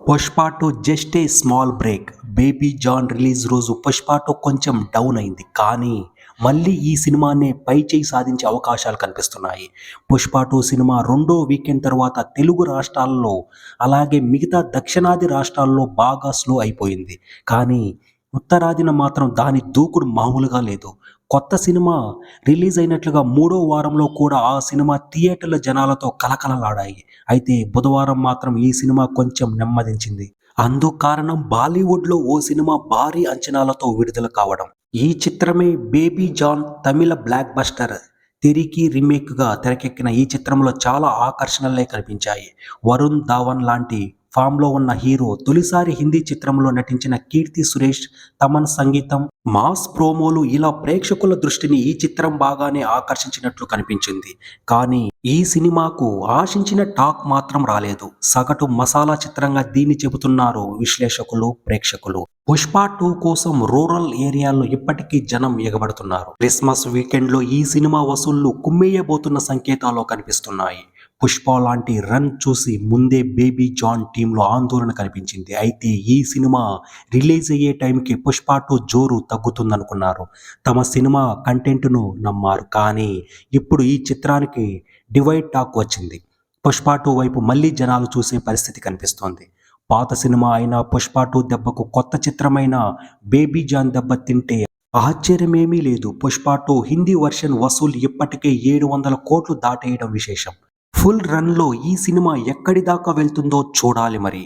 Pushpa two just a small break. Baby John release రోజు Pushpa two కొంచెం down అయింది, కానీ మళ్ళీ ఈ సినిమానే పై చేయి సాధించే అవకాశాలు కనిపిస్తున్నాయి. పుష్ప టూ సినిమా రెండో వీకెండ్ తర్వాత తెలుగు రాష్ట్రాల్లో అలాగే మిగతా దక్షిణాది రాష్ట్రాల్లో బాగా స్లో అయిపోయింది. కానీ ఉత్తరాదిన మాత్రం దాని దూకుడు మామూలుగా లేదు. కొత్త సినిమా రిలీజ్ అయినట్లుగా మూడో వారంలో కూడా ఆ సినిమా థియేటర్ల జనాలతో కలకలలాడాయి. అయితే బుధవారం మాత్రం ఈ సినిమా కొంచెం నెమ్మదించింది. అందుకు కారణం బాలీవుడ్లో ఓ సినిమా భారీ అంచనాలతో విడుదల కావడం. ఈ చిత్రమే బేబీ జాన్. తమిళ బ్లాక్ బస్టర్ తెరికి రీమేక్గా తెరకెక్కిన ఈ చిత్రంలో చాలా ఆకర్షణలే కనిపించాయి. వరుణ్ ధావన్ లాంటి ఫామ్లో ఉన్న హీరో, తొలిసారి హిందీ చిత్రంలో నటించిన కీర్తి సురేష్, తమన్ సంగీతం, మాస్ ప్రోమోలు ఇలా ప్రేక్షకుల దృష్టిని ఈ చిత్రం బాగానే ఆకర్షించినట్లు కనిపించింది. కానీ ఈ సినిమాకు ఆశించిన టాక్ మాత్రం రాలేదు. సగటు మసాలా చిత్రంగా దీన్ని చెబుతున్నారు విశ్లేషకులు, ప్రేక్షకులు. పుష్ప టూ కోసం రూరల్ ఏరియాల్లో ఇప్పటికీ జనం ఎగబడుతున్నారు. క్రిస్మస్ వీకెండ్లో ఈ సినిమా వసూళ్లు కుమ్మేయబోతున్న సంకేతాలు కనిపిస్తున్నాయి. పుష్ప లాంటి రన్ చూసి ముందే బేబీ జాన్ టీంలో ఆందోళన కనిపించింది. అయితే ఈ సినిమా రిలీజ్ అయ్యే టైంకి పుష్ప టూ జోరు తగ్గుతుందనుకున్నారు. తమ సినిమా కంటెంట్ను నమ్మారు. కానీ ఇప్పుడు ఈ చిత్రానికి డివైడ్ టాక్ వచ్చింది. పుష్ప టూ వైపు మళ్ళీ జనాలు చూసే పరిస్థితి కనిపిస్తోంది. పాత సినిమా అయిన పుష్ప టూ దెబ్బకు కొత్త చిత్రమైన బేబీ జాన్ దెబ్బ తింటే ఆశ్చర్యమేమీ లేదు. పుష్ప టూ హిందీ వర్షన్ వసూలు ఇప్పటికే 700 కోట్లు దాటేయడం విశేషం. ఫుల్ రన్లో ఈ సినిమా ఎక్కడి దాకా వెళ్తుందో చూడాలి మరి.